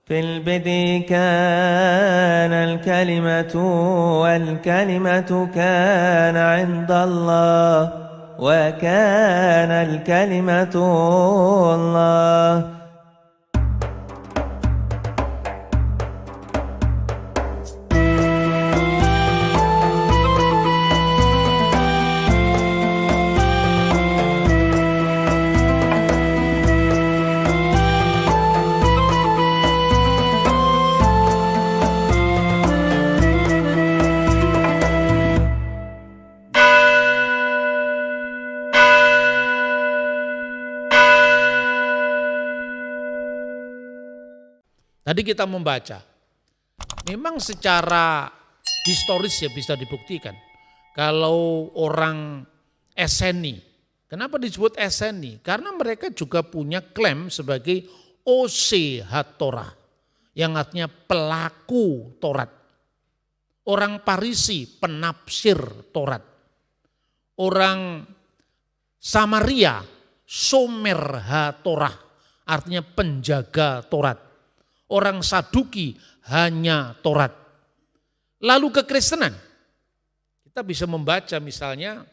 في البدء كان الكلمة والكلمة كان عند الله وكان الكلمة الله. Tadi kita membaca, memang secara historis ya bisa dibuktikan. Kalau orang Esseni, kenapa disebut Esseni? Karena mereka juga punya klaim sebagai Ose HaTorah, yang artinya pelaku Taurat. Orang Parisi, penafsir Taurat. Orang Samaria, Somer HaTorah, artinya penjaga Taurat. Orang Saduki hanya Taurat. Lalu kekristenan, kita bisa membaca misalnya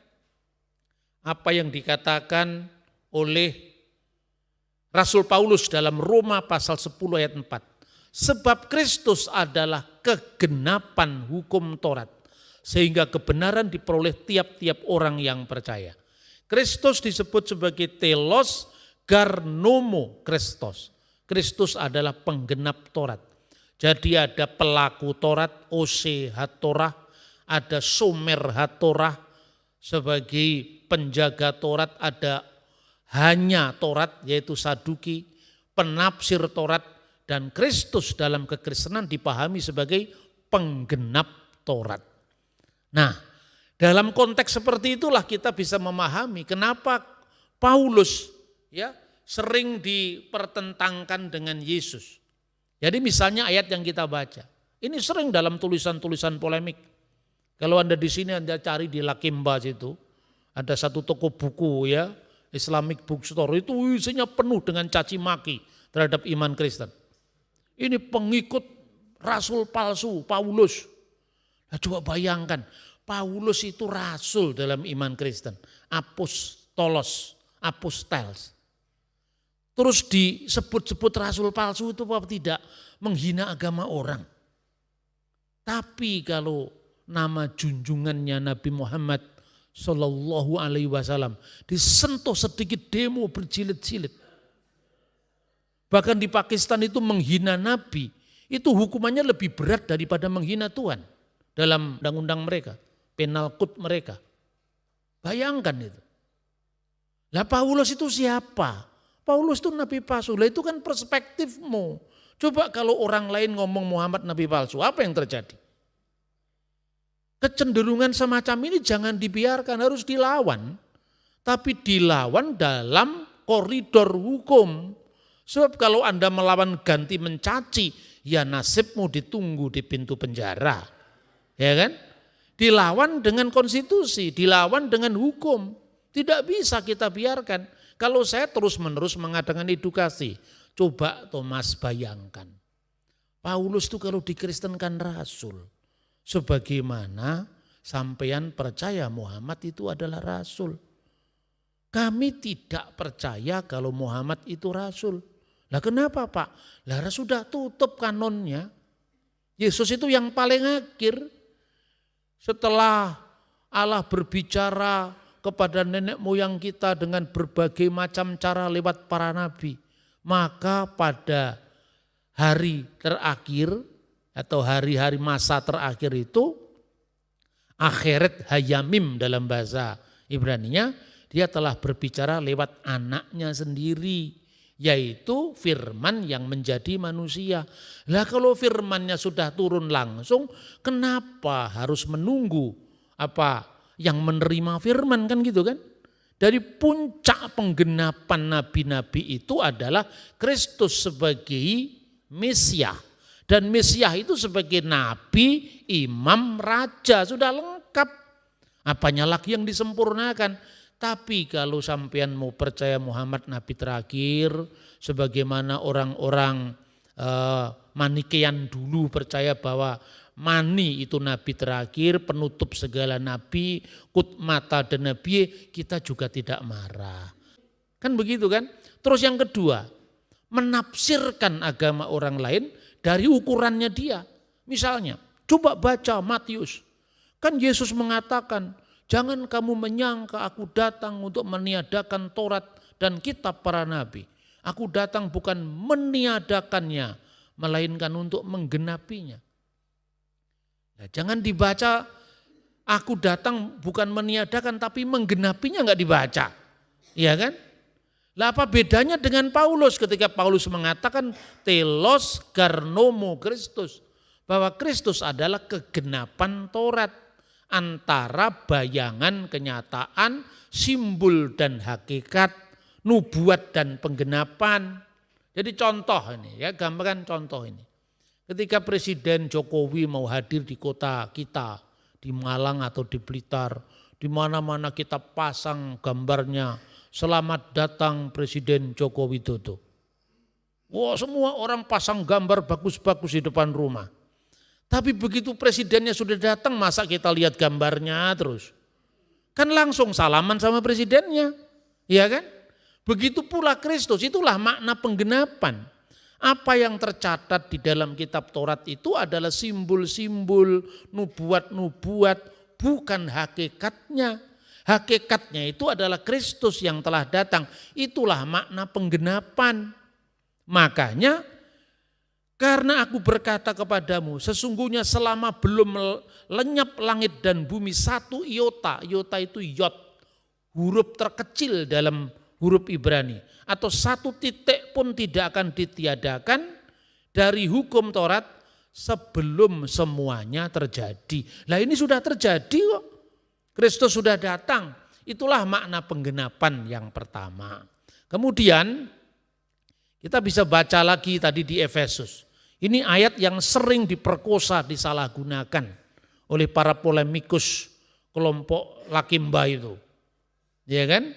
apa yang dikatakan oleh Rasul Paulus dalam Roma pasal 10 ayat 4. Sebab Kristus adalah kegenapan hukum Taurat, sehingga kebenaran diperoleh tiap-tiap orang yang percaya. Kristus disebut sebagai telos garnomo Kristus. Kristus adalah penggenap Taurat. Jadi ada pelaku Taurat, Ose HaTorah, ada Somer HaTorah sebagai penjaga Taurat, ada hanya Taurat yaitu Saduki, penafsir Taurat, dan Kristus dalam kekristenan dipahami sebagai penggenap Taurat. Nah, dalam konteks seperti itulah kita bisa memahami kenapa Paulus ya sering dipertentangkan dengan Yesus. Jadi misalnya ayat yang kita baca, ini sering dalam tulisan-tulisan polemik. Kalau Anda di sini Anda cari di Lakemba situ, ada satu toko buku ya, Islamic Bookstore, itu isinya penuh dengan caci maki terhadap iman Kristen. Ini pengikut rasul palsu, Paulus. Nah, coba bayangkan, Paulus itu rasul dalam iman Kristen, apostolos, apostels. Terus disebut-sebut rasul palsu itu apa tidak? Menghina agama orang. Tapi kalau nama junjungannya Nabi Muhammad Sallallahu Alaihi Wasallam disentuh sedikit demo berjilid-jilid. Bahkan di Pakistan itu menghina Nabi, itu hukumannya lebih berat daripada menghina Tuhan dalam undang-undang mereka, penal code mereka. Bayangkan itu. Lah Paulus itu siapa? Paulus itu nabi palsu. Lah itu kan perspektifmu. Coba kalau orang lain ngomong Muhammad nabi palsu, apa yang terjadi? Kecenderungan semacam ini jangan dibiarkan, harus dilawan. Tapi dilawan dalam koridor hukum. Sebab kalau Anda melawan ganti mencaci, ya nasibmu ditunggu di pintu penjara. Ya kan? Dilawan dengan konstitusi, dilawan dengan hukum. Tidak bisa kita biarkan. Kalau saya terus-menerus mengadakan edukasi, coba Thomas bayangkan. Paulus itu kalau dikristenkan rasul, sebagaimana sampean percaya Muhammad itu adalah rasul. Kami tidak percaya kalau Muhammad itu rasul. Lah kenapa Pak? Lah sudah tutup kanonnya. Yesus itu yang paling akhir. Setelah Allah berbicara kepada nenek moyang kita dengan berbagai macam cara lewat para nabi. Maka pada hari terakhir atau hari-hari masa terakhir itu, akhirat hayamim dalam bahasa Ibraninya, dia telah berbicara lewat anaknya sendiri, yaitu firman yang menjadi manusia. Lah kalau firmannya sudah turun langsung, kenapa harus menunggu yang menerima firman, kan gitu kan? Dari puncak penggenapan nabi-nabi itu adalah Kristus sebagai Mesias. Dan Mesias itu sebagai nabi, imam, raja, sudah lengkap. Apanya lagi yang disempurnakan? Tapi kalau sampean mau percaya Muhammad nabi terakhir, sebagaimana orang-orang Manikean dulu percaya bahwa Mani itu nabi terakhir, penutup segala nabi, kutmata dan nabi, kita juga tidak marah. Kan begitu kan? Terus yang kedua, menafsirkan agama orang lain dari ukurannya dia. Misalnya, coba baca Matius. Kan Yesus mengatakan, jangan kamu menyangka aku datang untuk meniadakan Taurat dan kitab para nabi. Aku datang bukan meniadakannya, melainkan untuk menggenapinya. Nah, jangan dibaca, aku datang bukan meniadakan tapi menggenapinya enggak dibaca. Iya kan? Lah apa bedanya dengan Paulus ketika Paulus mengatakan telos garnomo Kristus, bahwa Kristus adalah kegenapan Taurat antara bayangan kenyataan, simbol dan hakikat, nubuat dan penggenapan. Jadi contoh ini ya, gambaran contoh ini. Ketika Presiden Jokowi mau hadir di kota kita, di Malang atau di Blitar, di mana-mana kita pasang gambarnya, selamat datang Presiden Joko Widodo. Wah, semua orang pasang gambar bagus-bagus di depan rumah. Tapi begitu presidennya sudah datang, masa kita lihat gambarnya terus? Kan langsung salaman sama presidennya, ya kan? Begitu pula Kristus, itulah makna penggenapan. Apa yang tercatat di dalam kitab Taurat itu adalah simbol-simbol, nubuat-nubuat, bukan hakikatnya. Hakikatnya itu adalah Kristus yang telah datang. Itulah makna penggenapan. Makanya karena aku berkata kepadamu, sesungguhnya selama belum lenyap langit dan bumi satu iota, iota itu yod, huruf terkecil dalam huruf Ibrani, atau satu titik pun tidak akan ditiadakan dari hukum Taurat sebelum semuanya terjadi. Lah ini sudah terjadi kok, Kristus sudah datang, itulah makna penggenapan yang pertama. Kemudian kita bisa baca lagi tadi di Efesus. Ini ayat yang sering diperkosa, disalahgunakan oleh para polemikus kelompok Lakimba itu. Ya kan?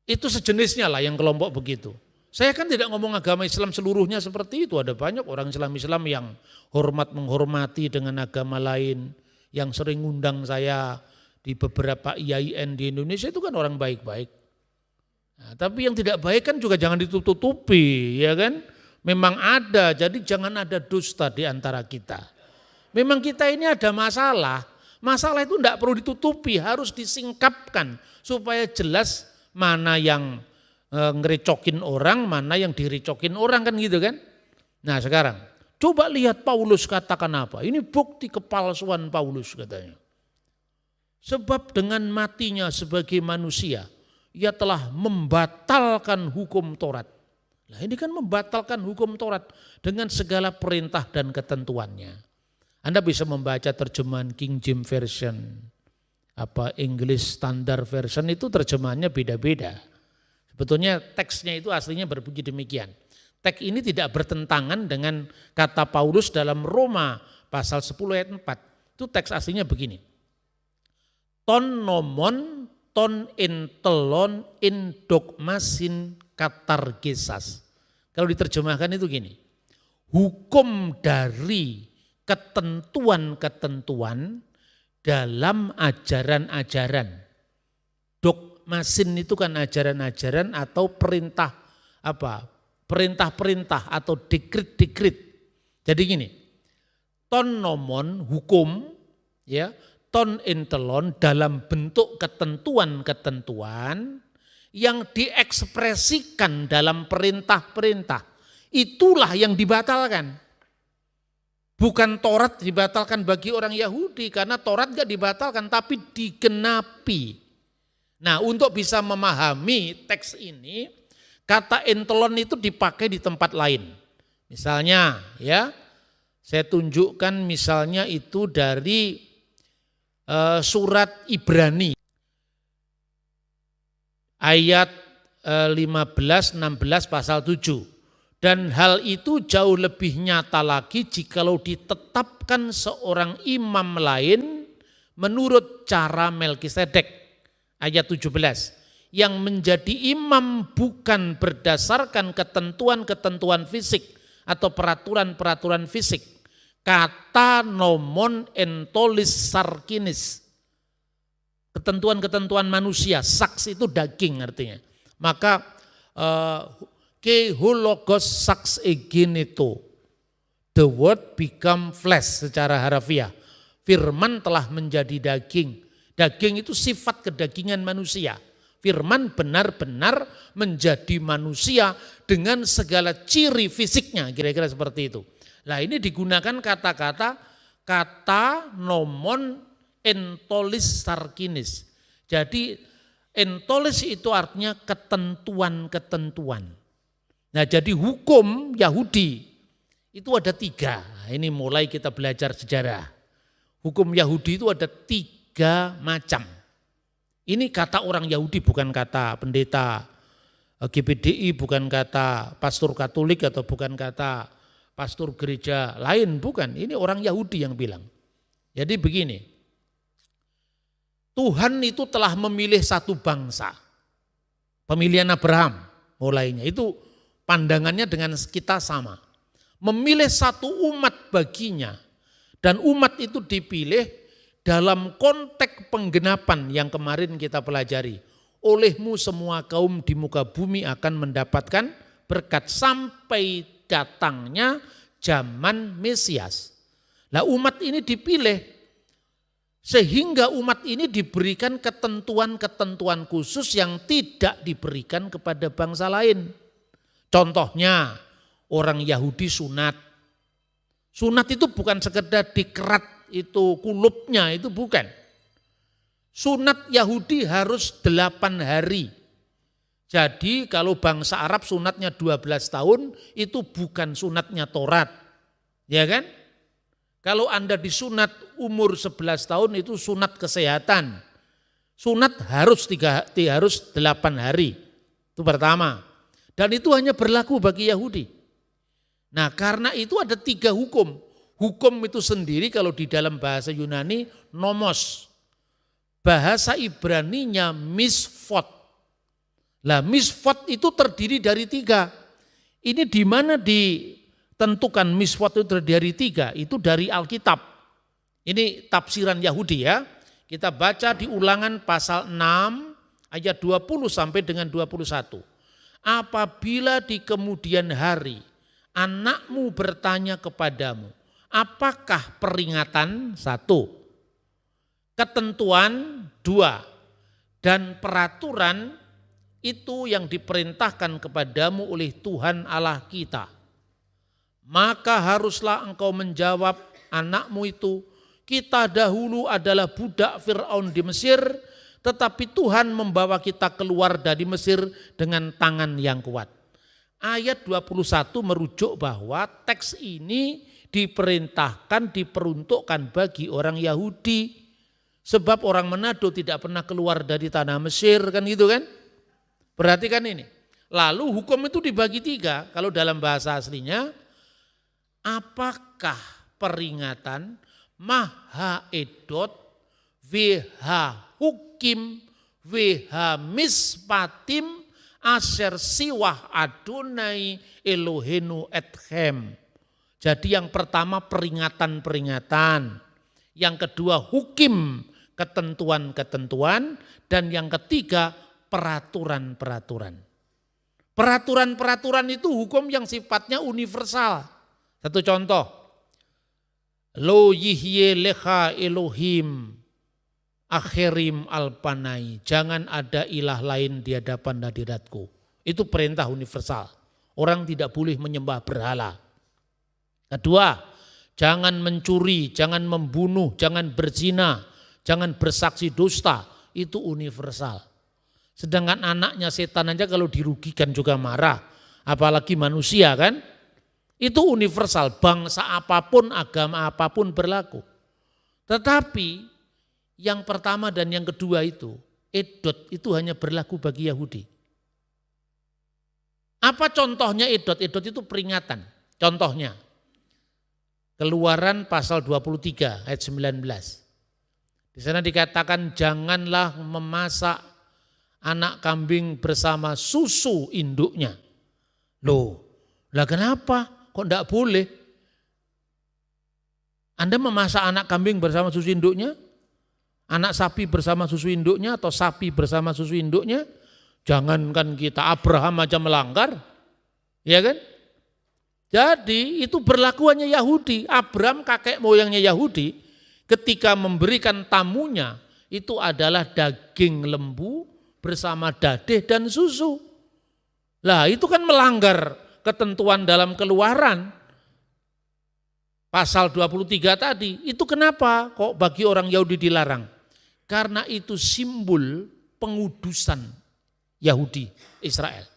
Itu sejenisnya lah yang kelompok begitu. Saya kan tidak ngomong agama Islam seluruhnya seperti itu. Ada banyak orang Islam yang menghormati dengan agama lain, yang sering ngundang saya di beberapa IAIN di Indonesia itu kan orang baik-baik. Nah, tapi yang tidak baik kan juga jangan ditutup-tutupi, ya kan? Memang ada, jadi jangan ada dusta di antara kita. Memang kita ini ada masalah. Masalah itu tidak perlu ditutupi, harus disingkapkan supaya jelas mana yang ngerecokin orang, mana yang direcokin orang, kan gitu kan. Nah sekarang coba lihat Paulus katakan apa. Ini bukti kepalsuan Paulus katanya. Sebab dengan matinya sebagai manusia, ia telah membatalkan hukum Taurat. Nah ini kan membatalkan hukum Taurat dengan segala perintah dan ketentuannya. Anda bisa membaca terjemahan King James Version, English Standard Version, itu terjemahannya beda-beda. Sebetulnya teksnya itu aslinya berbunyi demikian. Teks ini tidak bertentangan dengan kata Paulus dalam Roma pasal 10 ayat 4. Itu teks aslinya begini. Ton nomon ton intelon in dogmasin katargesas. Kalau diterjemahkan itu gini, hukum dari ketentuan-ketentuan dalam ajaran-ajaran. Dogmasin itu kan ajaran-ajaran atau perintah-perintah atau dekrit-dekrit. Jadi gini, ton nomon hukum, ya, ton intelon dalam bentuk ketentuan-ketentuan yang diekspresikan dalam perintah-perintah. Itulah yang dibatalkan. Bukan Taurat dibatalkan bagi orang Yahudi, karena Taurat gak dibatalkan tapi digenapi. Nah untuk bisa memahami teks ini, kata entelon itu dipakai di tempat lain. Misalnya ya, saya tunjukkan misalnya itu dari surat Ibrani. Ayat 15-16 pasal 7. Dan hal itu jauh lebih nyata lagi jikalau ditetapkan seorang imam lain menurut cara Melkisedek. Ayat 17. yang menjadi imam bukan berdasarkan ketentuan-ketentuan fisik atau peraturan-peraturan fisik. Kata nomon entolis sarkinis. Ketentuan-ketentuan manusia, saks itu daging artinya. Maka kehologos saks egin itu, the word become flesh secara harafiah. Firman telah menjadi daging. Daging itu sifat kedagingan manusia. Firman benar-benar menjadi manusia dengan segala ciri fisiknya, kira-kira seperti itu. Nah ini digunakan kata nomon entolis sarkinis. Jadi entolis itu artinya ketentuan-ketentuan. Nah jadi hukum Yahudi itu ada 3. Ini mulai kita belajar sejarah. Hukum Yahudi itu ada 3 macam. Ini kata orang Yahudi, bukan kata pendeta GPDI, bukan kata pastor Katolik atau bukan kata pastor gereja lain, bukan. Ini orang Yahudi yang bilang. Jadi begini, Tuhan itu telah memilih satu bangsa. Pemilihan Abraham mulainya, itu pandangannya dengan kita sama. Memilih satu umat baginya, dan umat itu dipilih dalam konteks penggenapan yang kemarin kita pelajari. Olehmu semua kaum di muka bumi akan mendapatkan berkat sampai datangnya zaman Mesias. Nah umat ini dipilih sehingga umat ini diberikan ketentuan-ketentuan khusus yang tidak diberikan kepada bangsa lain. Contohnya orang Yahudi sunat. Sunat itu bukan sekedar dikerat itu kulupnya, itu bukan. Sunat Yahudi harus 8 hari. Jadi kalau bangsa Arab sunatnya 12 tahun itu bukan sunatnya Taurat. Ya kan? Kalau Anda disunat umur 11 tahun itu sunat kesehatan. Sunat harus 8 hari. Itu pertama. Dan itu hanya berlaku bagi Yahudi. Nah karena itu ada 3 hukum. Hukum itu sendiri kalau di dalam bahasa Yunani nomos. Bahasa Ibraninya misfot. Lah misfot itu terdiri dari 3. Ini di mana ditentukan misfot itu terdiri dari 3? Itu dari Alkitab. Ini tafsiran Yahudi ya. Kita baca di Ulangan pasal 6 ayat 20 sampai dengan 21. Apabila di kemudian hari anakmu bertanya kepadamu, apakah peringatan? 1. Ketentuan 2. Dan peraturan itu yang diperintahkan kepadamu oleh Tuhan Allah kita. Maka haruslah engkau menjawab anakmu itu, kita dahulu adalah budak Fir'aun di Mesir, tetapi Tuhan membawa kita keluar dari Mesir dengan tangan yang kuat. Ayat 21 merujuk bahwa teks ini diperintahkan, diperuntukkan bagi orang Yahudi. Sebab orang Manado tidak pernah keluar dari tanah Mesir, kan gitu kan? Perhatikan ini. Lalu hukum itu dibagi 3. Kalau dalam bahasa aslinya, apakah peringatan, maha edot, wh hukim, wh mispatim, asher siwah adonai elohenu etchem. Jadi yang pertama peringatan-peringatan. Yang kedua hukim, ketentuan-ketentuan. Dan yang ketiga peraturan-peraturan. Peraturan-peraturan itu hukum yang sifatnya universal. Satu contoh. Lo yihye lecha Elohim akhirim alpanai. Jangan ada ilah lain di hadapan hadiratku. Itu perintah universal. Orang tidak boleh menyembah berhala. Kedua, jangan mencuri, jangan membunuh, jangan berzina, jangan bersaksi dusta. Itu universal. Sedangkan anaknya setan aja kalau dirugikan juga marah. Apalagi manusia kan. Itu universal. Bangsa apapun, agama apapun berlaku. Tetapi yang pertama dan yang kedua itu, edot itu hanya berlaku bagi Yahudi. Apa contohnya edot? Edot itu peringatan. Contohnya, Keluaran pasal 23 ayat 19. Di sana dikatakan janganlah memasak anak kambing bersama susu induknya. Loh, lah kenapa? Kok enggak boleh? Anda memasak anak kambing bersama susu induknya? Anak sapi bersama susu induknya atau sapi bersama susu induknya? Jangankan kita, Abraham aja melanggar. Ya kan? Jadi itu berlakuannya Yahudi. Abraham kakek moyangnya Yahudi ketika memberikan tamunya itu adalah daging lembu bersama dadeh dan susu. Lah itu kan melanggar ketentuan dalam Keluaran. Pasal 23 tadi, itu kenapa kok bagi orang Yahudi dilarang? Karena itu simbol pengudusan Yahudi Israel.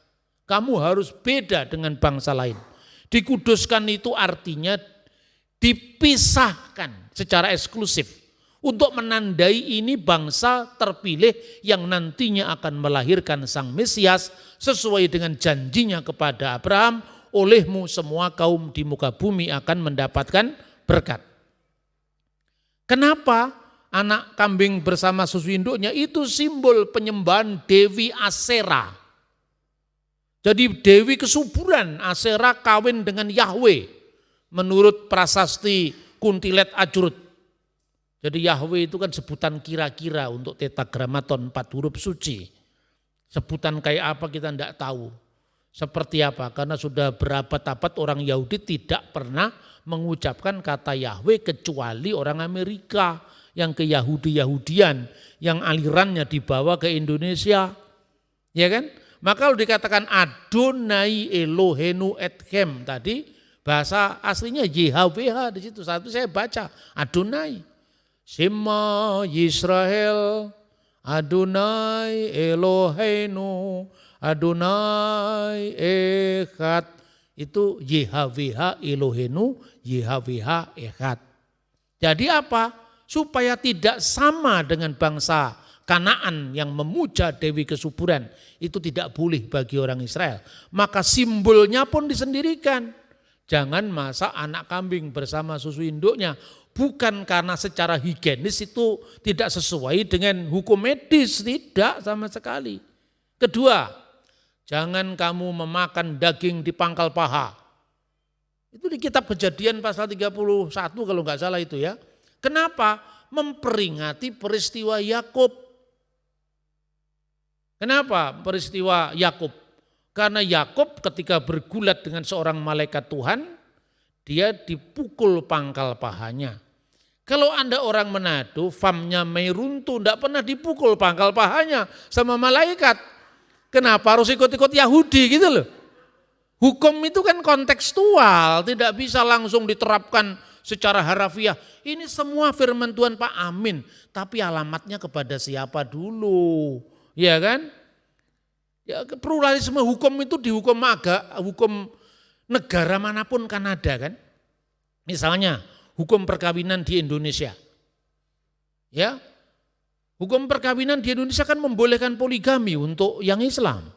Kamu harus beda dengan bangsa lain. Dikuduskan itu artinya dipisahkan secara eksklusif. Untuk menandai ini bangsa terpilih yang nantinya akan melahirkan sang Mesias sesuai dengan janjinya kepada Abraham, olehmu semua kaum di muka bumi akan mendapatkan berkat. Kenapa anak kambing bersama susu induknya? Itu simbol penyembahan Dewi Asera. Jadi Dewi kesuburan, Asera kawin dengan Yahweh menurut prasasti Kuntilet Ajurut. Jadi Yahweh itu kan sebutan kira-kira untuk tetragramaton 4 huruf suci. Sebutan kayak apa kita tidak tahu. Seperti apa? Karena sudah berabad-abad orang Yahudi tidak pernah mengucapkan kata Yahweh kecuali orang Amerika yang ke Yahudi-Yahudian, yang alirannya dibawa ke Indonesia. Ya kan? Maka kalau dikatakan Adonai Elohenu Etchem tadi, bahasa aslinya YHWH di situ. Satu saya baca Adonai. Shema Yisrael, Adonai Eloheinu, Adonai Echad. Itu YHWH Eloheinu, YHWH Echad. Jadi apa? Supaya tidak sama dengan bangsa Kanaan yang memuja Dewi kesuburan. Itu tidak boleh bagi orang Israel. Maka simbolnya pun disendirikan. Jangan masak anak kambing bersama susu induknya. Bukan karena secara higienis itu tidak sesuai dengan hukum medis, tidak sama sekali. Kedua, jangan kamu memakan daging di pangkal paha. Itu di kitab Kejadian pasal 31 kalau nggak salah itu ya. Kenapa? Memperingati peristiwa Yakub. Kenapa peristiwa Yakub? Karena Yakub ketika bergulat dengan seorang malaikat Tuhan, dia dipukul pangkal pahanya. Kalau Anda orang Manado, famnya Meiruntu, tidak pernah dipukul pangkal pahanya sama malaikat. Kenapa harus ikut-ikut Yahudi gitu loh. Hukum itu kan kontekstual, tidak bisa langsung diterapkan secara harafiah. Ini semua firman Tuhan Pak, amin. Tapi alamatnya kepada siapa dulu, ya kan? Ya, pluralisme hukum itu di hukum negara manapun kan ada kan. Misalnya hukum perkawinan di Indonesia. Ya. Hukum perkawinan di Indonesia kan membolehkan poligami untuk yang Islam.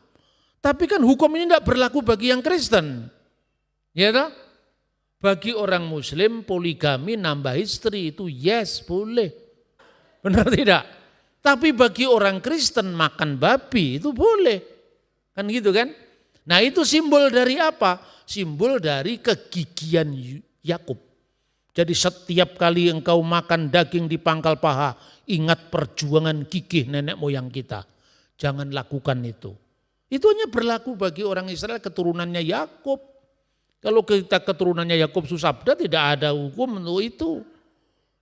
Tapi kan hukum ini tidak berlaku bagi yang Kristen. Ya toh? Bagi orang Muslim poligami nambah istri itu yes boleh. Benar tidak? Tapi bagi orang Kristen makan babi itu boleh. Kan gitu kan? Nah itu simbol dari apa? Simbol dari kegigihan Yakub. Jadi setiap kali engkau makan daging di pangkal paha, ingat perjuangan gigih nenek moyang kita. Jangan lakukan itu. Itu hanya berlaku bagi orang Israel keturunannya Yakub. Kalau kita keturunannya Yakub Susabda tidak ada hukum untuk itu.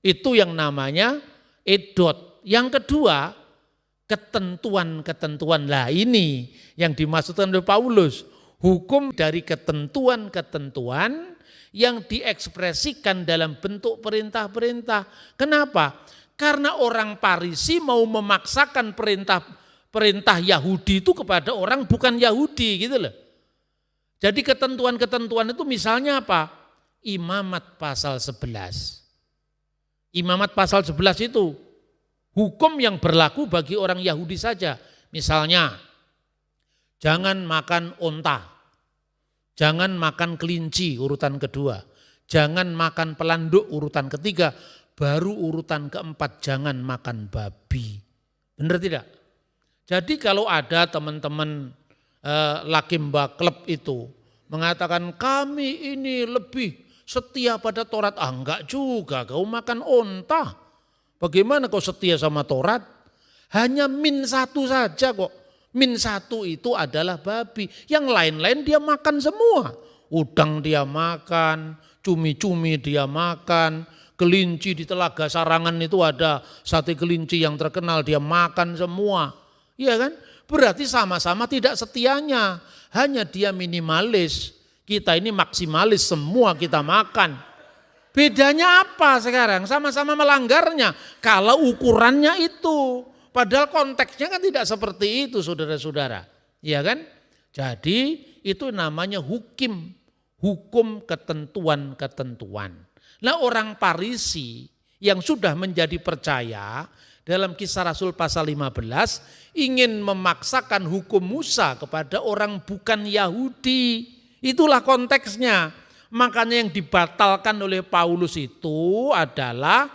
Itu yang namanya edot. Yang kedua, ketentuan-ketentuan. Lah ini yang dimaksudkan oleh Paulus. Hukum dari ketentuan-ketentuan yang diekspresikan dalam bentuk perintah-perintah. Kenapa? Karena orang Parisi mau memaksakan perintah Yahudi itu kepada orang bukan Yahudi gitu loh. Jadi ketentuan-ketentuan itu misalnya apa? Imamat pasal 11. Imamat pasal 11 itu hukum yang berlaku bagi orang Yahudi saja. Misalnya, jangan makan onta. Jangan makan kelinci urutan kedua. Jangan makan pelanduk urutan ketiga. Baru urutan keempat jangan makan babi. Benar tidak? Jadi kalau ada teman-teman Lakimba Club itu mengatakan kami ini lebih setia pada Taurat. Enggak juga, kau makan onta. Bagaimana kau setia sama Taurat? Hanya min satu saja kok. Min satu itu adalah babi. Yang lain-lain dia makan semua. Udang dia makan, cumi-cumi dia makan, kelinci di Telaga Sarangan itu ada sate kelinci yang terkenal, dia makan semua. Iya kan? Berarti sama-sama tidak setianya. Hanya dia minimalis. Kita ini maksimalis, semua kita makan. Bedanya apa sekarang? Sama-sama melanggarnya. Kalau ukurannya itu. Padahal konteksnya kan tidak seperti itu saudara-saudara. Iya kan? Jadi itu namanya hukum ketentuan-ketentuan. Nah orang Farisi yang sudah menjadi percaya dalam Kisah Rasul pasal 15 ingin memaksakan hukum Musa kepada orang bukan Yahudi. Itulah konteksnya. Makanya yang dibatalkan oleh Paulus itu adalah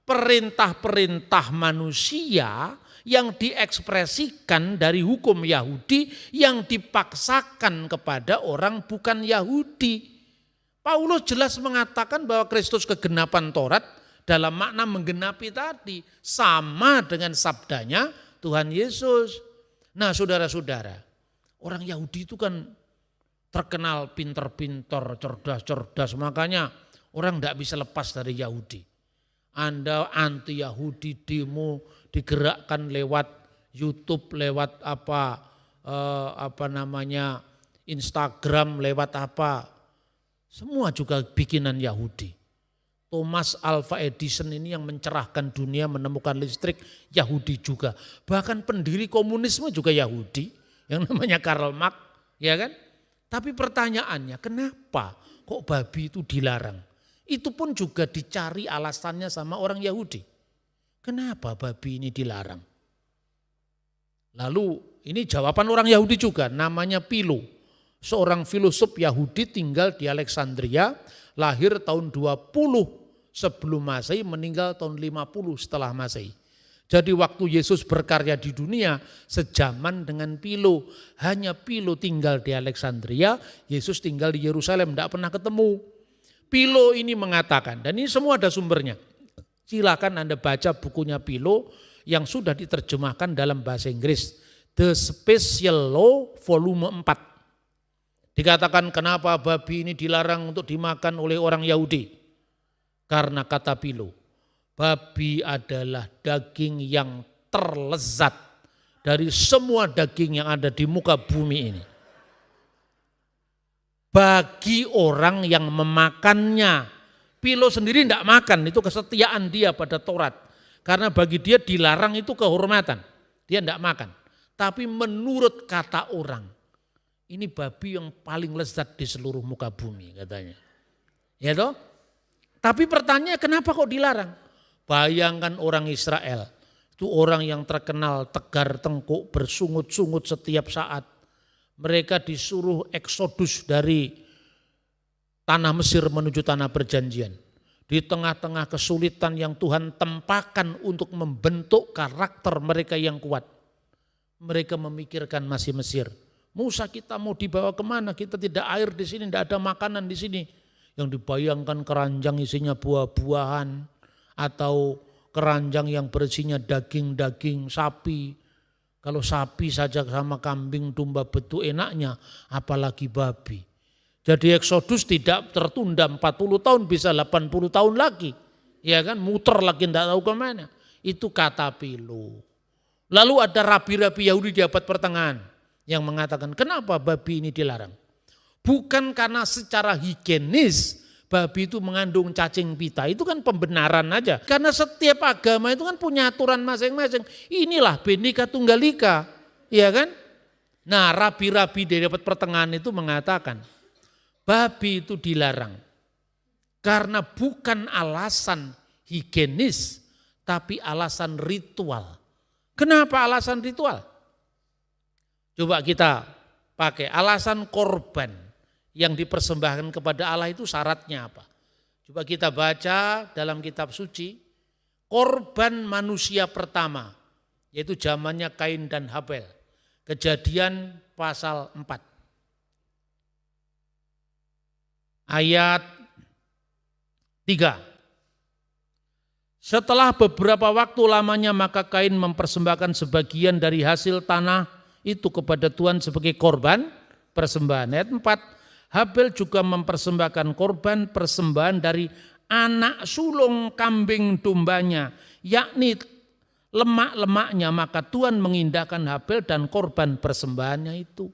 perintah-perintah manusia yang diekspresikan dari hukum Yahudi yang dipaksakan kepada orang bukan Yahudi. Paulus jelas mengatakan bahwa Kristus kegenapan Taurat dalam makna menggenapi tadi sama dengan sabdanya Tuhan Yesus. Nah saudara-saudara, orang Yahudi itu kan terkenal pinter-pinter, cerdas-cerdas, makanya orang tidak bisa lepas dari Yahudi. Anda anti Yahudi demo digerakkan lewat YouTube, lewat Instagram, lewat apa, semua juga bikinan Yahudi. Thomas Alva Edison ini yang mencerahkan dunia menemukan listrik, Yahudi juga. Bahkan pendiri komunisme juga Yahudi, yang namanya Karl Marx, ya kan? Tapi pertanyaannya, kenapa kok babi itu dilarang? Itu pun juga dicari alasannya sama orang Yahudi. Kenapa babi ini dilarang? Lalu ini jawaban orang Yahudi juga, namanya Philo. Seorang filosof Yahudi tinggal di Alexandria, lahir tahun 20 sebelum Masehi, meninggal tahun 50 setelah Masehi. Jadi waktu Yesus berkarya di dunia sejaman dengan Philo. Hanya Philo tinggal di Alexandria, Yesus tinggal di Yerusalem, tidak pernah ketemu. Philo ini mengatakan, dan ini semua ada sumbernya. Silakan Anda baca bukunya Philo yang sudah diterjemahkan dalam bahasa Inggris. The Special Law volume 4. Dikatakan kenapa babi ini dilarang untuk dimakan oleh orang Yahudi. Karena kata Philo, babi adalah daging yang terlezat dari semua daging yang ada di muka bumi ini. Bagi orang yang memakannya, Philo sendiri tidak makan, itu kesetiaan dia pada Taurat. Karena bagi dia dilarang itu kehormatan, dia tidak makan. Tapi menurut kata orang, ini babi yang paling lezat di seluruh muka bumi katanya. Ya toh? Tapi pertanyaannya kenapa kok dilarang? Bayangkan orang Israel, itu orang yang terkenal tegar tengkuk, bersungut-sungut setiap saat. Mereka disuruh eksodus dari tanah Mesir menuju tanah perjanjian. Di tengah-tengah kesulitan yang Tuhan tempakan untuk membentuk karakter mereka yang kuat. Mereka memikirkan masih Mesir. Musa, kita mau dibawa kemana? Kita tidak air di sini, tidak ada makanan di sini. Yang dibayangkan keranjang isinya buah-buahan atau keranjang yang berisinya daging-daging sapi. Kalau sapi saja sama kambing, domba, betu enaknya, apalagi babi. Jadi eksodus tidak tertunda 40 tahun, bisa 80 tahun lagi. Ya kan, muter lagi tidak tahu kemana. Itu kata Philo. Lalu ada rabi-rabi Yahudi di abad pertengahan yang mengatakan kenapa babi ini dilarang. Bukan karena secara higienis babi itu mengandung cacing pita, itu kan pembenaran aja. Karena setiap agama itu kan punya aturan masing-masing. Inilah Bhinneka Tunggal Ika, ya kan? Nah, rabi-rabi dari abad pertengahan itu mengatakan babi itu dilarang karena bukan alasan higienis, tapi alasan ritual. Kenapa alasan ritual? Coba kita pakai alasan korban yang dipersembahkan kepada Allah itu syaratnya apa? Coba kita baca dalam kitab suci, korban manusia pertama yaitu zamannya Kain dan Habel. Kejadian pasal 4. Ayat 3. Setelah beberapa waktu lamanya maka Kain mempersembahkan sebagian dari hasil tanah itu kepada Tuhan sebagai korban persembahan. Ayat 4. Habel juga mempersembahkan korban persembahan dari anak sulung kambing dombanya, yakni lemak-lemaknya, maka Tuhan mengindahkan Habel dan korban persembahannya itu.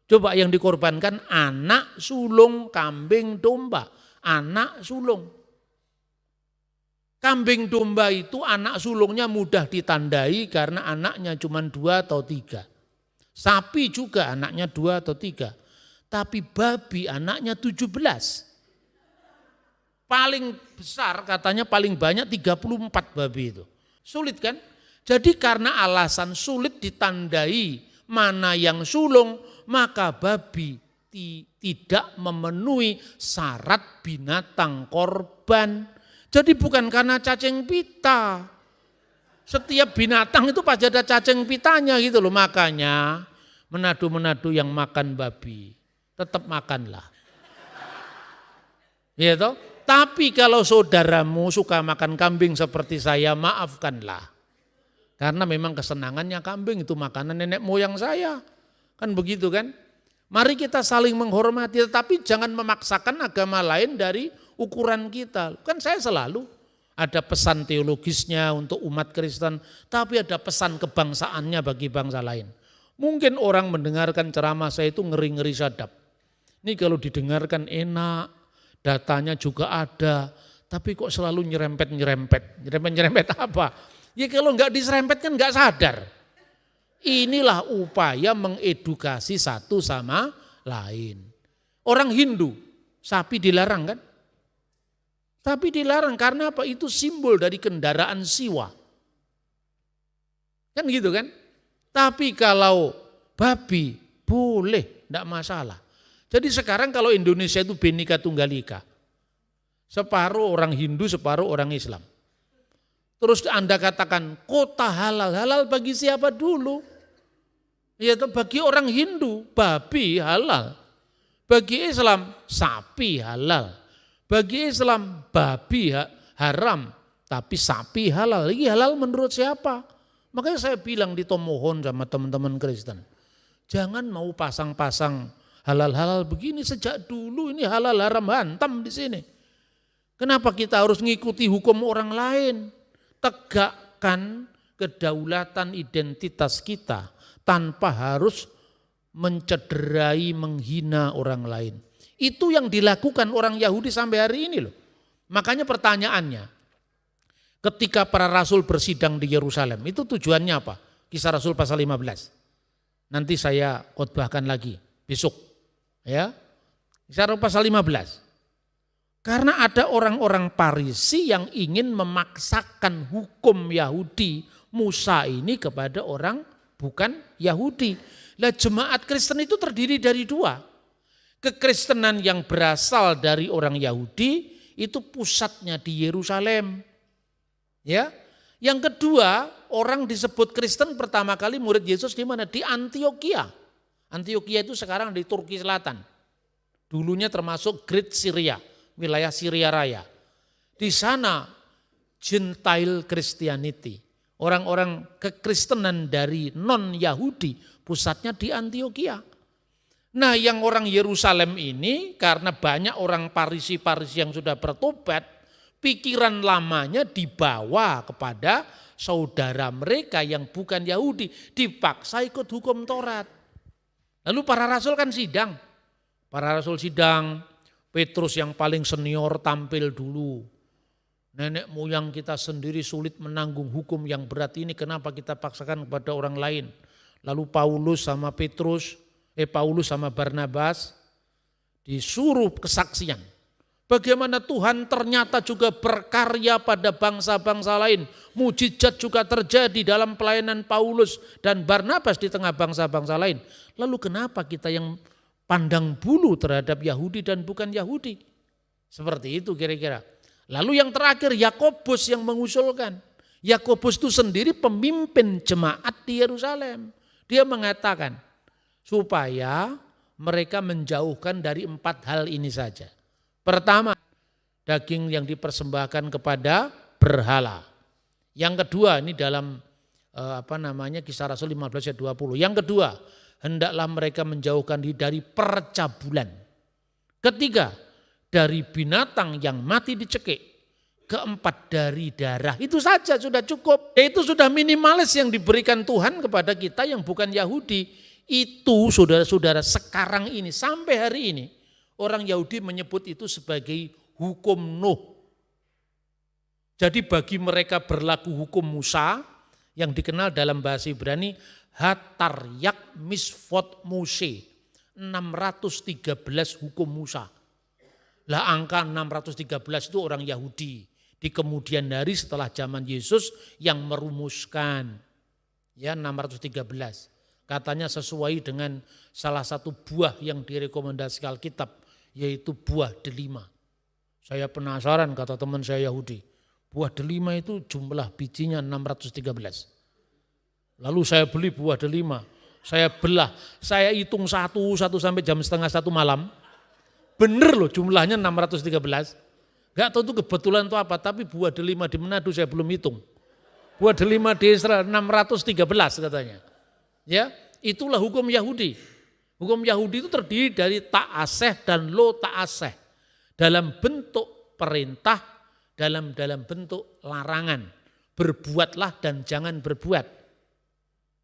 Coba yang dikorbankan anak sulung kambing domba, anak sulung. Kambing domba itu anak sulungnya mudah ditandai karena anaknya cuma 2 atau 3. Sapi juga anaknya 2 atau 3. Tapi babi anaknya 17. Paling besar katanya paling banyak 34 babi itu. Sulit kan? Jadi karena alasan sulit ditandai mana yang sulung, maka babi tidak memenuhi syarat binatang korban. Jadi bukan karena cacing pita. Setiap binatang itu pasti ada cacing pitanya gitu loh. Makanya Manado-Manado yang makan babi, tetap makanlah. Ya toh? Tapi kalau saudaramu suka makan kambing seperti saya, maafkanlah. Karena memang kesenangannya kambing itu makanan nenek moyang saya. Kan begitu kan? Mari kita saling menghormati, tetapi jangan memaksakan agama lain dari ukuran kita. Kan saya selalu ada pesan teologisnya untuk umat Kristen, tapi ada pesan kebangsaannya bagi bangsa lain. Mungkin orang mendengarkan ceramah saya itu ngeri-ngeri sadap. Ini kalau didengarkan enak, datanya juga ada, tapi kok selalu nyerempet-nyerempet. Nyerempet-nyerempet apa? Ya kalau enggak diserempet kan enggak sadar. Inilah upaya mengedukasi satu sama lain. Orang Hindu, sapi dilarang kan? Sapi dilarang karena apa? Itu simbol dari kendaraan siwa. Kan gitu kan? Tapi kalau babi boleh, enggak masalah. Jadi sekarang kalau Indonesia itu Bhinneka Tunggal Ika. Separuh orang Hindu, separuh orang Islam. Terus Anda katakan kota halal. Halal bagi siapa dulu? Yaitu bagi orang Hindu, babi halal. Bagi Islam, sapi halal. Bagi Islam, babi haram. Tapi sapi halal. Ini halal menurut siapa? Makanya saya bilang di Tomohon sama teman-teman Kristen. Jangan mau pasang-pasang halal-halal begini, sejak dulu ini halal haram hantam di sini. Kenapa kita harus mengikuti hukum orang lain? Tegakkan kedaulatan identitas kita tanpa harus mencederai, menghina orang lain. Itu yang dilakukan orang Yahudi sampai hari ini loh. Makanya pertanyaannya, ketika para rasul bersidang di Yerusalem, itu tujuannya apa? Kisah Rasul pasal 15. Nanti saya khotbahkan lagi besok. Ya, Kisah pasal 15. Karena ada orang-orang Farisi yang ingin memaksakan hukum Yahudi Musa ini kepada orang bukan Yahudi. Lah jemaat Kristen itu terdiri dari 2. Kekristenan yang berasal dari orang Yahudi itu pusatnya di Yerusalem. Ya. Yang kedua, orang disebut Kristen pertama kali murid Yesus di mana? Di Antioquia. Antioquia itu sekarang di Turki Selatan. Dulunya termasuk Great Syria, wilayah Syria Raya. Di sana Gentile Christianity, orang-orang kekristenan dari non-Yahudi, pusatnya di Antioquia. Nah yang orang Yerusalem ini karena banyak orang Farisi-Farisi yang sudah bertobat, pikiran lamanya dibawa kepada saudara mereka yang bukan Yahudi, dipaksa ikut hukum Taurat. Lalu para rasul kan sidang. Para rasul sidang, Petrus yang paling senior tampil dulu. Nenek moyang kita sendiri sulit menanggung hukum yang berat ini, kenapa kita paksakan kepada orang lain? Lalu Paulus sama Barnabas disuruh kesaksian. Bagaimana Tuhan ternyata juga berkarya pada bangsa-bangsa lain. Mujizat juga terjadi dalam pelayanan Paulus dan Barnabas di tengah bangsa-bangsa lain. Lalu kenapa kita yang pandang bulu terhadap Yahudi dan bukan Yahudi? Seperti itu kira-kira. Lalu yang terakhir Yakobus yang mengusulkan. Yakobus itu sendiri pemimpin jemaat di Yerusalem. Dia mengatakan supaya mereka menjauhkan dari 4 hal ini saja. Pertama, daging yang dipersembahkan kepada berhala. Yang kedua, ini dalam Kisah Rasul 15 ayat 20. Yang kedua, hendaklah mereka menjauhkan diri dari percabulan. Ketiga, dari binatang yang mati dicekik. Keempat, dari darah. Itu saja sudah cukup. Itu sudah minimalis yang diberikan Tuhan kepada kita yang bukan Yahudi. Itu saudara-saudara sekarang ini sampai hari ini orang Yahudi menyebut itu sebagai hukum Nuh. Jadi bagi mereka berlaku hukum Musa yang dikenal dalam bahasa Ibrani Hataryak Misfot Mose. 613 hukum Musa. Lah angka 613 itu orang Yahudi. Di kemudian hari setelah zaman Yesus yang merumuskan. Ya 613. Katanya sesuai dengan salah satu buah yang direkomendasikan Alkitab. Yaitu buah delima. Saya penasaran kata teman saya Yahudi. Buah delima itu jumlah bijinya 613. Lalu saya beli buah delima. Saya belah. Saya hitung satu sampai jam setengah 1 malam. Bener loh jumlahnya 613. Gak tahu itu kebetulan itu apa, tapi buah delima di Manado saya belum hitung. Buah delima di Israel 613 katanya. Ya, itulah hukum Yahudi. Hukum Yahudi itu terdiri dari ta'aseh dan lo ta'aseh. Dalam bentuk perintah, dalam bentuk larangan. Berbuatlah dan jangan berbuat.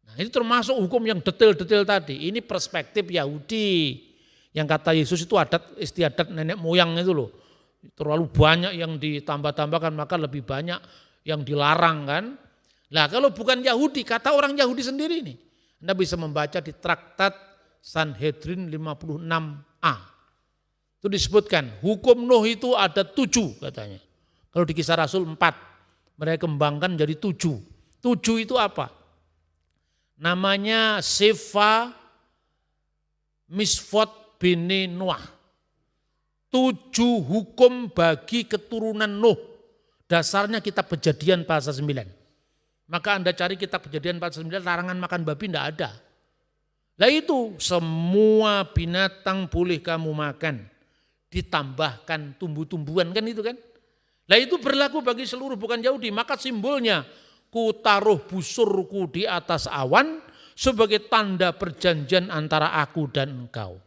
Nah, ini termasuk hukum yang detail-detail tadi. Ini perspektif Yahudi. Yang kata Yesus itu adat istiadat nenek moyang itu loh. Terlalu banyak yang ditambah-tambahkan maka lebih banyak yang dilarang kan. Nah kalau bukan Yahudi, kata orang Yahudi sendiri nih. Anda bisa membaca di Traktat Sanhedrin 56a. Itu disebutkan hukum Nuh itu ada 7 katanya. Kalau di Kisah Rasul 4 mereka kembangkan jadi 7. 7 itu apa? Namanya Sefa Misfot Bene Noah. 7 hukum bagi keturunan Nuh. Dasarnya kitab Kejadian pasal 9. Maka Anda cari kitab Kejadian pasal 9, larangan makan babi tidak ada. Nah itu semua binatang boleh kamu makan. Ditambahkan tumbuh-tumbuhan kan itu kan. Nah itu berlaku bagi seluruh bukan Yahudi. Maka simbolnya ku taruh busurku di atas awan sebagai tanda perjanjian antara aku dan engkau.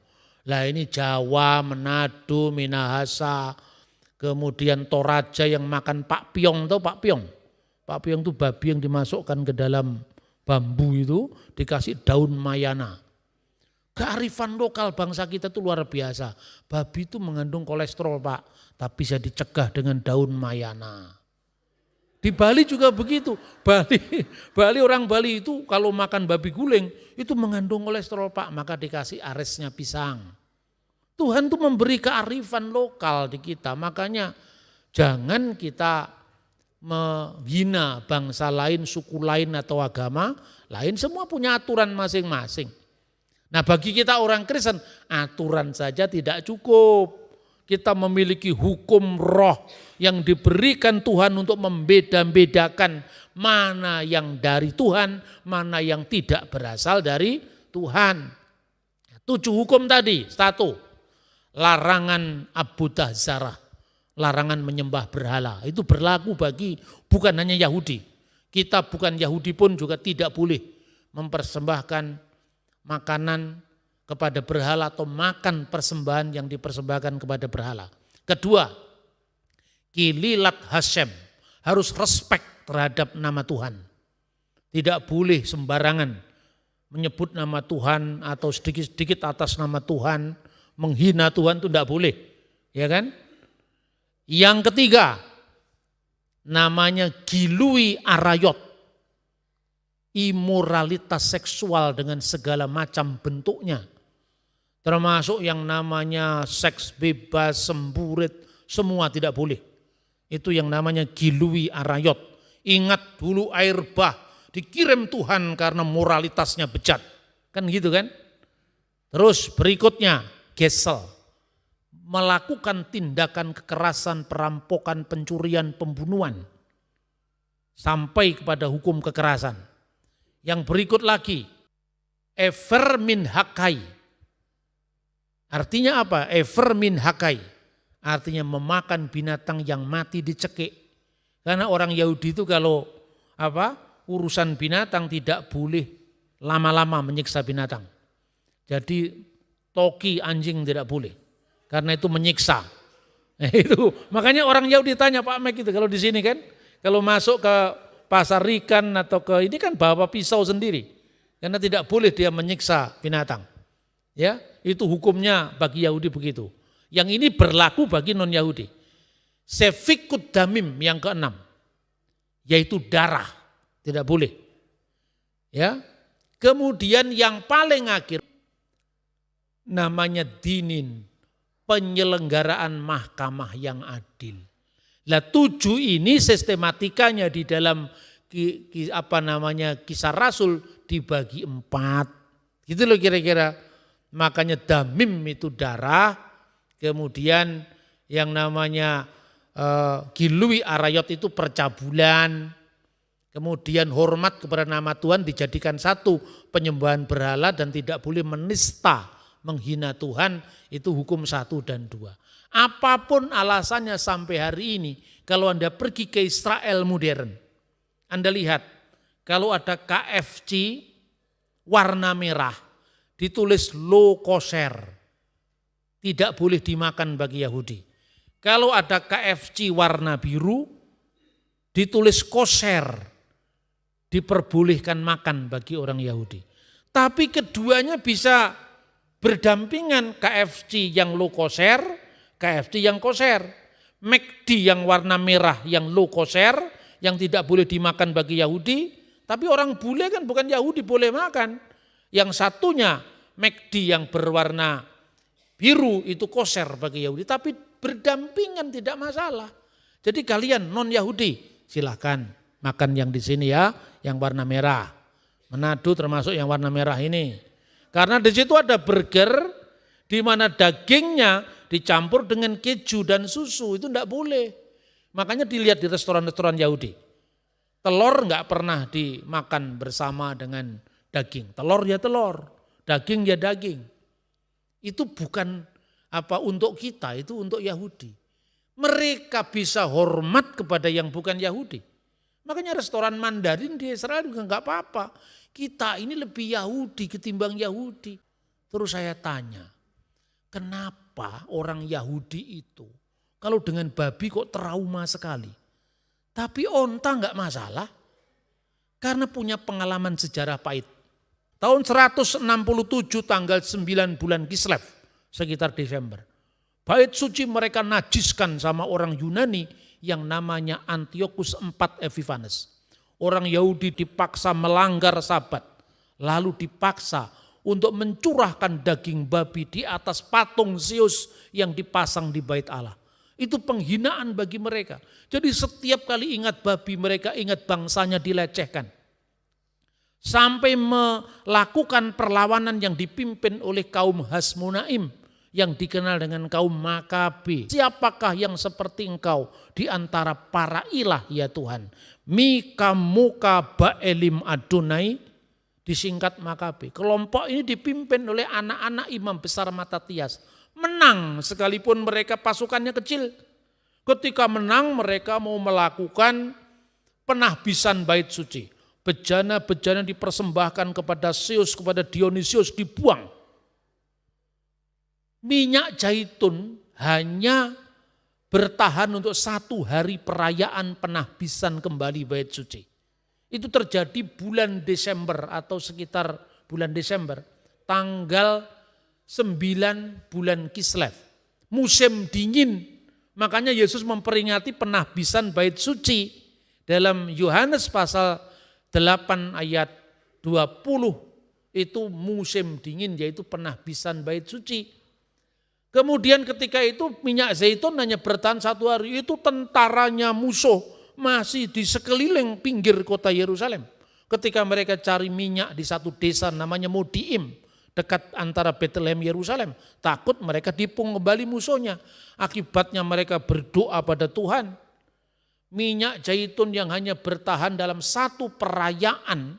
Lah ini Jawa, Manado, Minahasa, kemudian Toraja yang makan Pak Piong, tahu Pak Piong? Pak Piong itu babi yang dimasukkan ke dalam bambu itu dikasih daun mayana. Kearifan lokal bangsa kita itu luar biasa. Babi itu mengandung kolesterol Pak, tapi bisa dicegah dengan daun mayana. Di Bali juga begitu. Bali orang Bali itu kalau makan babi guling itu mengandung kolesterol Pak, maka dikasih aresnya pisang. Tuhan tuh memberi kearifan lokal di kita, makanya jangan kita menghina bangsa lain, suku lain atau agama lain, semua punya aturan masing-masing. Nah bagi kita orang Kristen, aturan saja tidak cukup. Kita memiliki hukum roh yang diberikan Tuhan untuk membeda-bedakan mana yang dari Tuhan, mana yang tidak berasal dari Tuhan. 7 hukum tadi, 1, larangan abudah zarah, larangan menyembah berhala. Itu berlaku bagi bukan hanya Yahudi. Kita bukan Yahudi pun juga tidak boleh mempersembahkan makanan kepada berhala atau makan persembahan yang dipersembahkan kepada berhala. Kedua, Kililat Hashem, harus respect terhadap nama Tuhan. Tidak boleh sembarangan menyebut nama Tuhan atau sedikit-sedikit atas nama Tuhan, menghina Tuhan itu tidak boleh. Ya kan? Yang ketiga, namanya Gilui Arayot, imoralitas seksual dengan segala macam bentuknya. Termasuk yang namanya seks bebas, semburit, semua tidak boleh. Itu yang namanya Gilui Arayot. Ingat dulu air bah dikirim Tuhan karena moralitasnya bejat. Kan gitu kan? Terus berikutnya Gesel. Melakukan tindakan kekerasan, perampokan, pencurian, pembunuhan. sampai kepada hukum kekerasan. Yang berikut lagi, ever min hakai. Artinya apa? Ever min hakai. Artinya memakan binatang yang mati dicekik. Karena orang Yahudi itu kalau urusan binatang tidak boleh lama-lama menyiksa binatang. Jadi toki anjing tidak boleh. Karena itu menyiksa. Itu makanya orang Yahudi tanya Pak Mek itu kalau di sini kan, kalau masuk ke pasar ikan atau ke ini kan bawa pisau sendiri. Karena tidak boleh dia menyiksa binatang. Ya, itu hukumnya bagi Yahudi begitu. Yang ini berlaku bagi non-Yahudi. Sefikut damim yang keenam, yaitu darah, tidak boleh. Ya, kemudian yang paling akhir namanya dinin, penyelenggaraan mahkamah yang adil. Lah 7 ini sistematikanya di dalam Kisah Rasul dibagi 4. Gitu loh kira-kira. Makanya damim itu darah, kemudian yang namanya gilui arayot itu percabulan, kemudian hormat kepada nama Tuhan dijadikan satu, penyembahan berhala dan tidak boleh menista, menghina Tuhan, itu hukum 1 dan 2. Apapun alasannya sampai hari ini, kalau Anda pergi ke Israel modern, Anda lihat kalau ada KFC warna merah, ditulis lo kosher, tidak boleh dimakan bagi Yahudi. Kalau ada KFC warna biru, ditulis kosher, diperbolehkan makan bagi orang Yahudi. Tapi keduanya bisa berdampingan, KFC yang lo kosher, KFC yang kosher. McD yang warna merah yang lo kosher, yang tidak boleh dimakan bagi Yahudi. Tapi orang bule kan bukan Yahudi boleh makan. Yang satunya McD yang berwarna biru itu kosher bagi Yahudi. Tapi berdampingan tidak masalah. Jadi kalian non-Yahudi silahkan makan yang di sini ya, yang warna merah. Manado termasuk yang warna merah ini. Karena di situ ada burger di mana dagingnya dicampur dengan keju dan susu, itu enggak boleh. Makanya dilihat di restoran-restoran Yahudi. Telur enggak pernah dimakan bersama dengan daging. Telur ya telur, daging ya daging. Itu bukan untuk kita, itu untuk Yahudi. Mereka bisa hormat kepada yang bukan Yahudi. Makanya restoran Mandarin di Israel juga enggak apa-apa. Kita ini lebih Yahudi ketimbang Yahudi. Terus saya tanya, kenapa orang Yahudi itu kalau dengan babi kok trauma sekali? Tapi onta enggak masalah. Karena punya pengalaman sejarah pahit. Tahun 167 tanggal 9 bulan Kislev, sekitar Desember. Bait suci mereka najiskan sama orang Yunani yang namanya Antiochus IV Epiphanes. Orang Yahudi dipaksa melanggar Sabat, lalu dipaksa untuk mencurahkan daging babi di atas patung Zeus yang dipasang di bait Allah. Itu penghinaan bagi mereka. Jadi setiap kali ingat babi, mereka ingat bangsanya dilecehkan. Sampai melakukan perlawanan yang dipimpin oleh kaum Hasmonaim yang dikenal dengan kaum Makabe. Siapakah yang seperti engkau di antara para ilah ya Tuhan? Mika muka ba'elim Adonai, disingkat Makabe. Kelompok ini dipimpin oleh anak-anak imam besar Matatias. Menang sekalipun mereka pasukannya kecil. Ketika menang mereka mau melakukan penahbisan bait suci. Bejana-bejana dipersembahkan kepada Zeus, kepada Dionysius dibuang. Minyak zaitun hanya bertahan untuk 1 hari perayaan penahbisan kembali bait suci. Itu terjadi bulan Desember atau sekitar bulan Desember. Tanggal 9 bulan Kislev. Musim dingin. Makanya Yesus memperingati penahbisan bait suci. Dalam Yohanes pasal 8 ayat 20 itu musim dingin yaitu penahbisan bait suci. Kemudian ketika itu minyak zaitun hanya bertahan 1 hari, itu tentaranya musuh masih di sekeliling pinggir kota Yerusalem. Ketika mereka cari minyak di satu desa namanya Modi'im, dekat antara Bethlehem Yerusalem, takut mereka dipung kembali musuhnya. Akibatnya mereka berdoa pada Tuhan. minyak zaitun yang hanya bertahan dalam satu perayaan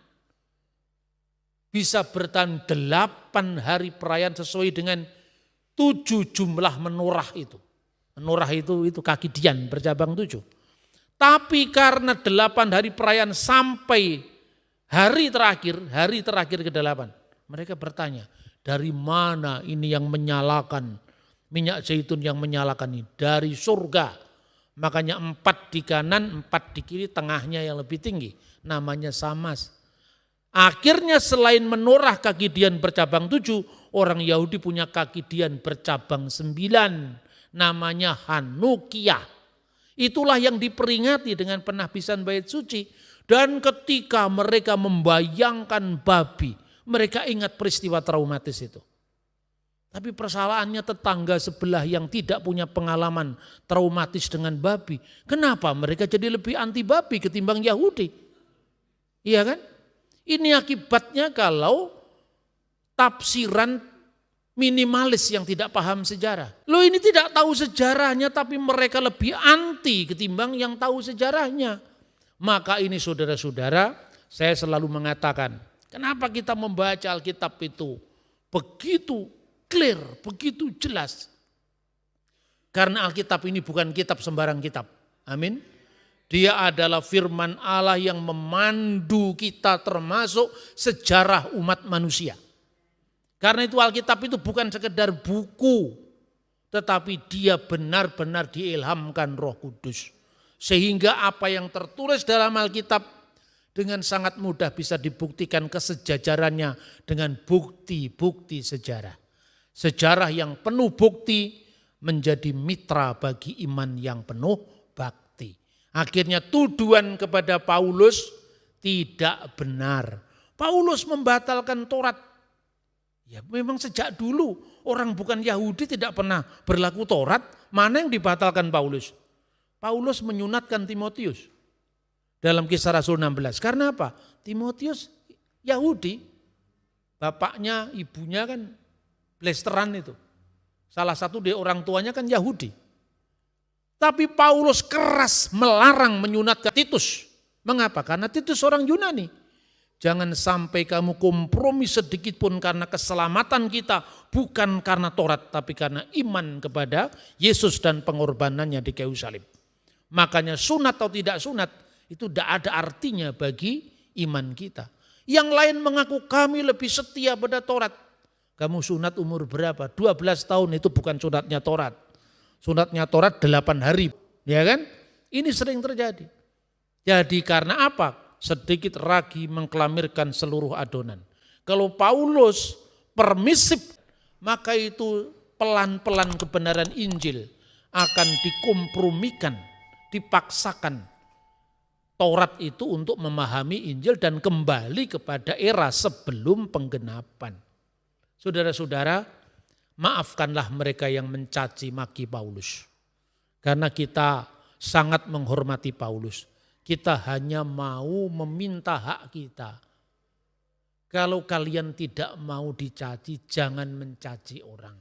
bisa bertahan 8 hari perayaan sesuai dengan 7 jumlah menorah itu. Menorah itu kaki dian bercabang 7. Tapi karena 8 hari perayaan sampai hari terakhir ke-8, mereka bertanya, dari mana ini yang menyalakan, minyak zaitun yang menyalakan ini? Dari surga. Makanya 4 di kanan, 4 di kiri, tengahnya yang lebih tinggi. Namanya samas. Akhirnya selain menorah kaki dian bercabang 7, orang Yahudi punya kaki dian bercabang 9. Namanya Hanukiah. Itulah yang diperingati dengan penahbisan bait suci. Dan ketika mereka membayangkan babi, mereka ingat peristiwa traumatis itu. Tapi persalahannya tetangga sebelah yang tidak punya pengalaman traumatis dengan babi. Kenapa mereka jadi lebih anti babi ketimbang Yahudi? Iya kan? Ini akibatnya kalau tafsiran minimalis yang tidak paham sejarah. Loh, ini tidak tahu sejarahnya tapi mereka lebih anti ketimbang yang tahu sejarahnya. Maka ini saudara-saudara, saya selalu mengatakan, kenapa kita membaca Alkitab itu begitu clear, begitu jelas? Karena Alkitab ini bukan kitab sembarang kitab. Amin. Dia adalah firman Allah yang memandu kita termasuk sejarah umat manusia. Karena itu Alkitab itu bukan sekedar buku, tetapi dia benar-benar diilhamkan Roh Kudus. Sehingga apa yang tertulis dalam Alkitab dengan sangat mudah bisa dibuktikan kesejajarannya dengan bukti-bukti sejarah. Sejarah yang penuh bukti menjadi mitra bagi iman yang penuh bakti. Akhirnya tuduhan kepada Paulus tidak benar. Paulus membatalkan Taurat. Ya memang sejak dulu orang bukan Yahudi tidak pernah berlaku Taurat. Mana yang dibatalkan Paulus? Paulus menyunatkan Timotius dalam Kisah Rasul 16. Karena apa? Timotius Yahudi, bapaknya, ibunya kan blasteran itu. Salah satu dari orang tuanya kan Yahudi. Tapi Paulus keras melarang menyunatkan Titus. Mengapa? Karena Titus orang Yunani. Jangan sampai kamu kompromi sedikit pun karena keselamatan kita. Bukan karena Taurat, tapi karena iman kepada Yesus dan pengorbanannya di kayu salib. Makanya sunat atau tidak sunat itu tidak ada artinya bagi iman kita. Yang lain mengaku kami lebih setia pada Taurat. Kamu sunat umur berapa? 12 tahun itu bukan sunatnya Taurat. Sunatnya Taurat 8 hari. Ya kan? Ini sering terjadi. Jadi karena apa? Sedikit ragi mengkelamirkan seluruh adonan. Kalau Paulus permisif, maka itu pelan-pelan kebenaran Injil akan dikompromikan, dipaksakan Taurat itu untuk memahami Injil dan kembali kepada era sebelum penggenapan. Saudara-saudara, maafkanlah mereka yang mencaci maki Paulus. Karena kita sangat menghormati Paulus. Kita hanya mau meminta hak kita. Kalau kalian tidak mau dicaci, jangan mencaci orang.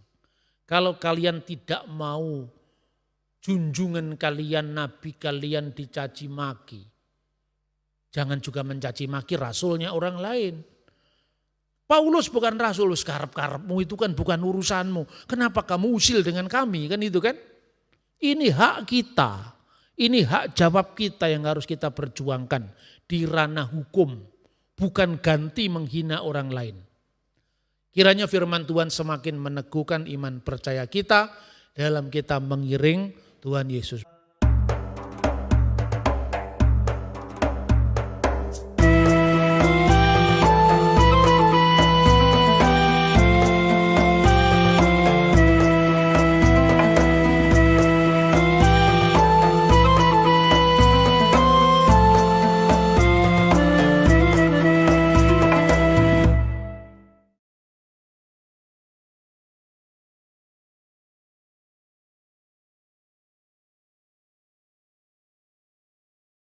Kalau kalian tidak mau junjungan kalian, nabi kalian dicaci maki, jangan juga mencaci maki rasulnya orang lain. Paulus bukan rasul, karep-karepmu itu kan bukan urusanmu. Kenapa kamu usil dengan kami, kan itu kan? Ini hak kita, ini hak jawab kita yang harus kita perjuangkan di ranah hukum, bukan ganti menghina orang lain. Kiranya firman Tuhan semakin meneguhkan iman percaya kita dalam kita mengiring Tuhan Yesus.